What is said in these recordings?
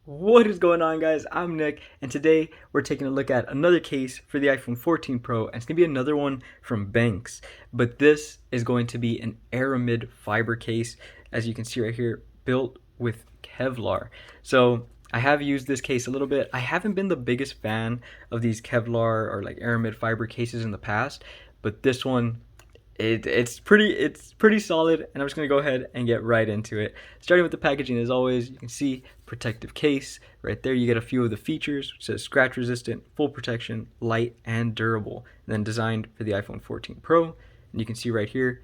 What is going on, guys? I'm Nick, and today we're taking a look at another case for the iPhone 14 Pro, and it's going to be another one from Benks. But this is going to be an aramid fiber case, as you can see right here, built with Kevlar. So I have used this case a little bit. I haven't been the biggest fan of these Kevlar or like aramid fiber cases in the past, but this one it's pretty solid, and I'm just gonna go ahead and get right into it. Starting with the packaging, as always, you can see protective case right there. You get a few of the features. It says scratch resistant, full protection, light and durable, and then designed for the iPhone 14 Pro. And you can see right here,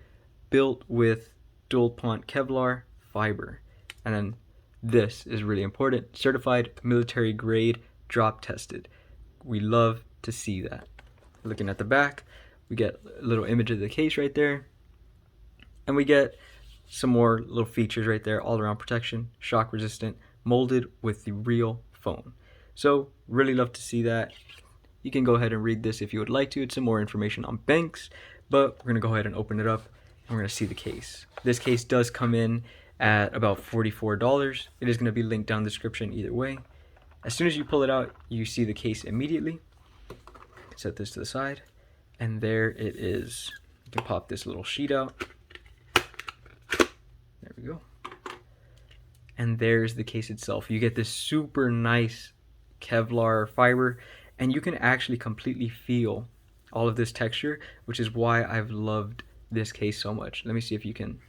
built with dual pont Kevlar fiber. And then this is really important: certified military grade, drop tested. We love to see that. Looking at the back, we get a little image of the case right there, and we get some more little features right there: all around protection, shock resistant, molded with the real phone. So really love to see that. You can go ahead and read this if you would like to. It's some more information on Benks, but we're gonna go ahead and open it up and we're gonna see the case. This case does come in at about $44. It is gonna be linked down in the description either way. As soon as you pull it out, you see the case immediately. Set this to the side, and there it is. You can pop this little sheet out. There we go. And there's the case itself. You get this super nice Kevlar fiber, and you can actually completely feel all of this texture, which is why I've loved this case so much. Let me see if you can.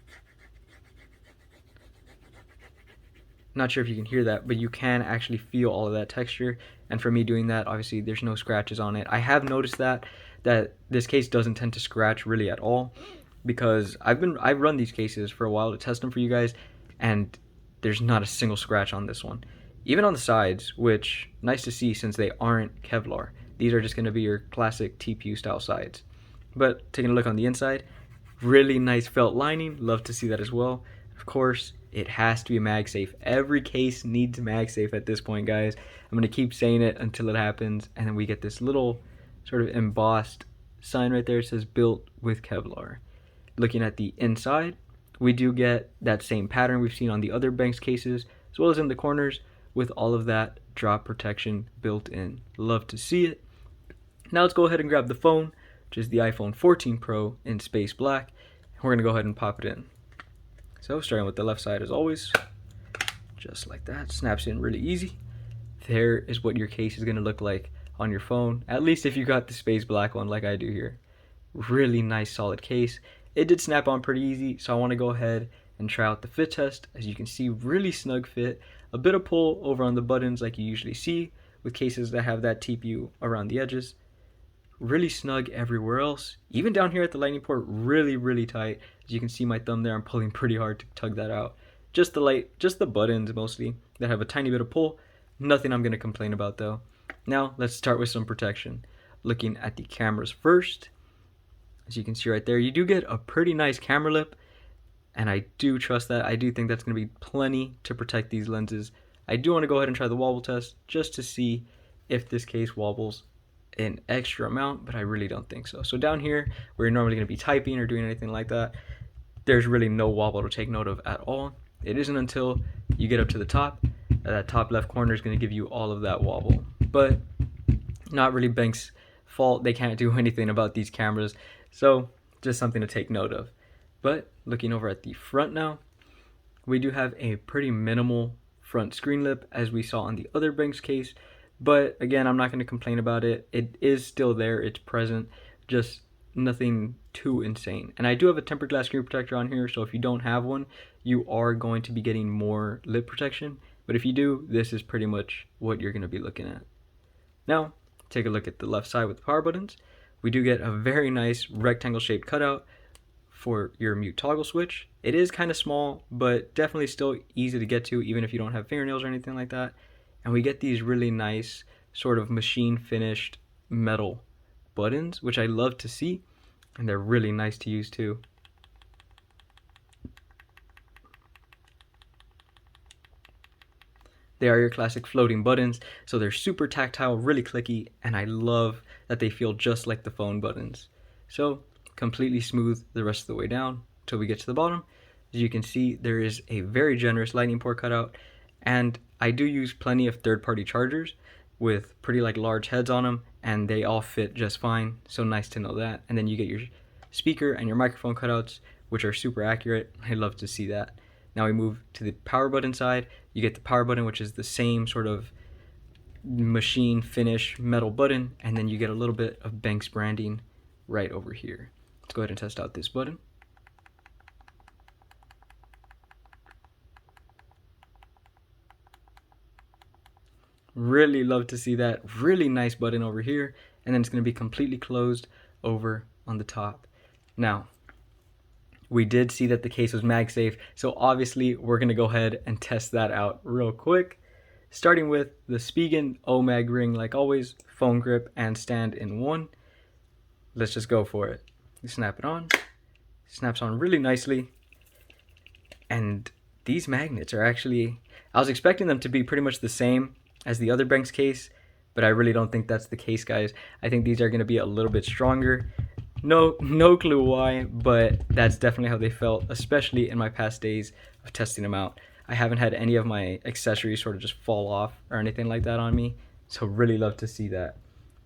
Not sure if you can hear that, but you can actually feel all of that texture. And for me doing that, obviously there's no scratches on it. I have noticed that this case doesn't tend to scratch really at all, because I've run these cases for a while to test them for you guys, and there's not a single scratch on this one. Even on the sides, which nice to see since they aren't Kevlar. These are just going to be your classic TPU style sides. But taking a look on the inside, really nice felt lining. Love to see that as well. Of course, it has to be MagSafe. Every case needs MagSafe at this point, guys. I'm going to keep saying it until it happens. And then we get this little sort of embossed sign right there. It says built with Kevlar. Looking at the inside, we do get that same pattern we've seen on the other Benks cases, as well as in the corners, with all of that drop protection built in. Love to see it. Now let's go ahead and grab the phone, which is the iPhone 14 Pro in space black. We're going to go ahead and pop it in. So starting with the left side as always, just like that, snaps in really easy. There is what your case is going to look like on your phone, at least if you got the space black one like I do here. Really nice solid case. It did snap on pretty easy, so I want to go ahead and try out the fit test. As you can see, really snug fit, a bit of pull over on the buttons like you usually see with cases that have that TPU around the edges. Really snug everywhere else. Even down here at the lightning port, really tight. As you can see my thumb there, I'm pulling pretty hard to tug that out. Just the buttons mostly that have a tiny bit of pull. Nothing I'm going to complain about though. Now let's start with some protection. Looking at the cameras first, as you can see right there, you do get a pretty nice camera lip, and I do trust that. I do think that's going to be plenty to protect these lenses. I do want to go ahead and try the wobble test just to see if this case wobbles an extra amount, but I really don't think so. So down here, where you're normally going to be typing or doing anything like that, there's really no wobble to take note of at all. It isn't until you get up to the top that top left corner is going to give you all of that wobble. But not really Benks' fault. They can't do anything about these cameras, so just something to take note of. But looking over at the front now, we do have a pretty minimal front screen lip, as we saw on the other Benks case. But again, I'm not going to complain about it. It is still there. It's present. Just nothing too insane. And I do have a tempered glass screen protector on here, so if you don't have one, you are going to be getting more lip protection. But if you do, this is pretty much what you're going to be looking at. Now, take a look at the left side with the power buttons. We do get a very nice rectangle shaped cutout for your mute toggle switch. It is kind of small, but definitely still easy to get to, even if you don't have fingernails or anything like that. And we get these really nice sort of machine finished metal buttons, which I love to see, and they're really nice to use too. They are your classic floating buttons, so they're super tactile, really clicky, and I love that they feel just like the phone buttons. So completely smooth the rest of the way down until we get to the bottom. As you can see, there is a very generous lightning port cutout, And I do use plenty of third-party chargers with pretty like large heads on them, and they all fit just fine. So nice to know that. And then you get your speaker and your microphone cutouts, which are super accurate. I love to see that. Now we move to the power button side. You get the power button, which is the same sort of machine finish metal button, and then you get a little bit of Benk's branding right over here. Let's go ahead and test out this button. Really love to see that. Really nice button over here, and then it's going to be completely closed over on the top. Now, we did see that the case was MagSafe, so obviously we're going to go ahead and test that out real quick. Starting with the Spigen OMAG ring, like always, phone grip and stand in one. Let's just go for it. You snap it on. Snaps on really nicely. And these magnets are actually, I was expecting them to be pretty much the same as the other Benk's case, but I really don't think that's the case, guys. I think these are going to be a little bit stronger. No clue why, but that's definitely how they felt, especially in my past days of testing them out. I haven't had any of my accessories sort of just fall off or anything like that on me, so really love to see that.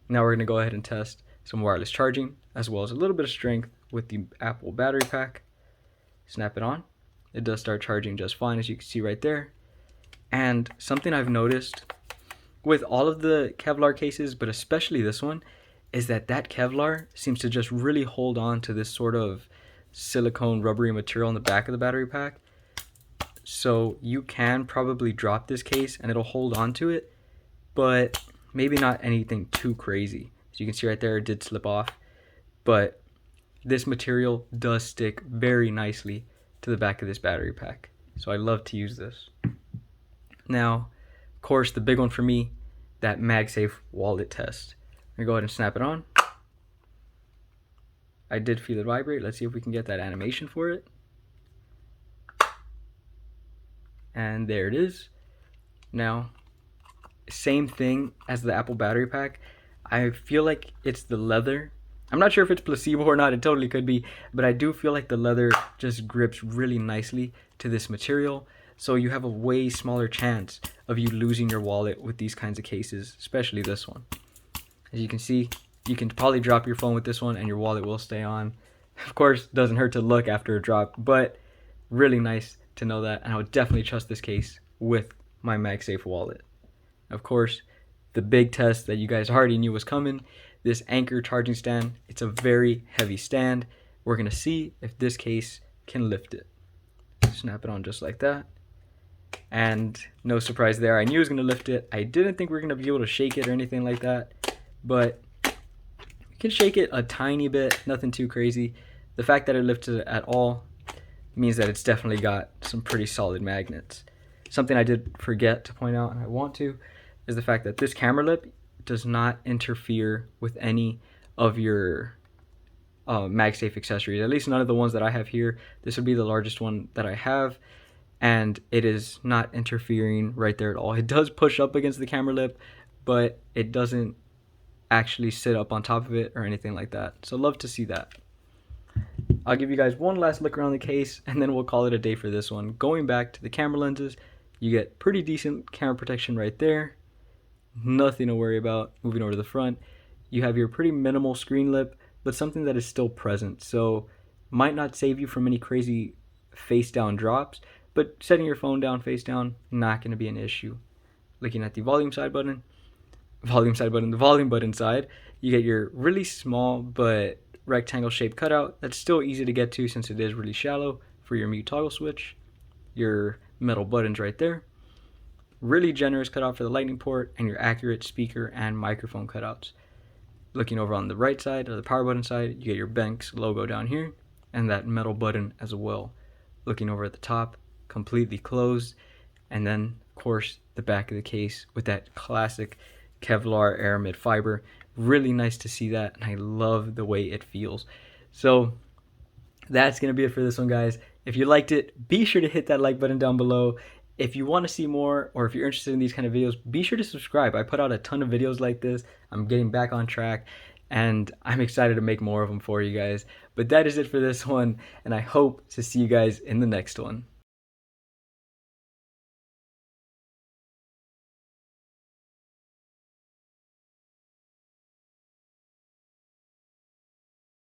Now we're going to go ahead and test some wireless charging, as well as a little bit of strength with the Apple battery pack. Snap it on. It does start charging just fine, as you can see right there. And something I've noticed with all of the Kevlar cases, but especially this one, is that Kevlar seems to just really hold on to this sort of silicone rubbery material on the back of the battery pack. So you can probably drop this case and it'll hold on to it, but maybe not anything too crazy. As you can see right there, it did slip off, but this material does stick very nicely to the back of this battery pack. So I love to use this. Now, of course, the big one for me, that MagSafe wallet test. I'm gonna go ahead and snap it on. I did feel it vibrate. Let's see if we can get that animation for it. And there it is. Now, same thing as the Apple battery pack. I feel like it's the leather. I'm not sure if it's placebo or not. It totally could be, but I do feel like the leather just grips really nicely to this material. So you have a way smaller chance of you losing your wallet with these kinds of cases, especially this one. As you can see, you can probably drop your phone with this one and your wallet will stay on. Of course, it doesn't hurt to look after a drop, but really nice to know that. And I would definitely trust this case with my MagSafe wallet. Of course, the big test that you guys already knew was coming, this Anker charging stand. It's a very heavy stand. We're going to see if this case can lift it. Snap it on just like that. And no surprise there, I knew it was going to lift it. I didn't think we were going to be able to shake it or anything like that, but you can shake it a tiny bit, nothing too crazy. The fact that it lifted it at all means that it's definitely got some pretty solid magnets. Something I did forget to point out, and I want to, is the fact that this camera lip does not interfere with any of your MagSafe accessories, at least none of the ones that I have here. This would be the largest one that I have, and it is not interfering right there at all. It does push up against the camera lip, but it doesn't actually sit up on top of it or anything like that. So love to see that. I'll give you guys one last look around the case and then we'll call it a day for this one. Going back to the camera lenses, you get pretty decent camera protection right there. Nothing to worry about. Moving over to the front, you have your pretty minimal screen lip, but something that is still present. So might not save you from any crazy face down drops, but setting your phone down face down, not going to be an issue. Looking at the volume button side, you get your really small but rectangle shaped cutout that's still easy to get to since it is really shallow for your mute toggle switch. Your metal buttons right there. Really generous cutout for the lightning port and your accurate speaker and microphone cutouts. Looking over on the right side, or the power button side, you get your Benk's logo down here and that metal button as well. Looking over at the top, completely closed, and then of course the back of the case with that classic Kevlar aramid fiber. Really nice to see that, and I love the way it feels. So that's gonna be it for this one, guys. If you liked it, be sure to hit that like button down below. If you want to see more, or if you're interested in these kind of videos, be sure to subscribe. I put out a ton of videos like this. I'm getting back on track, and I'm excited to make more of them for you guys. But that is it for this one, and I hope to see you guys in the next one.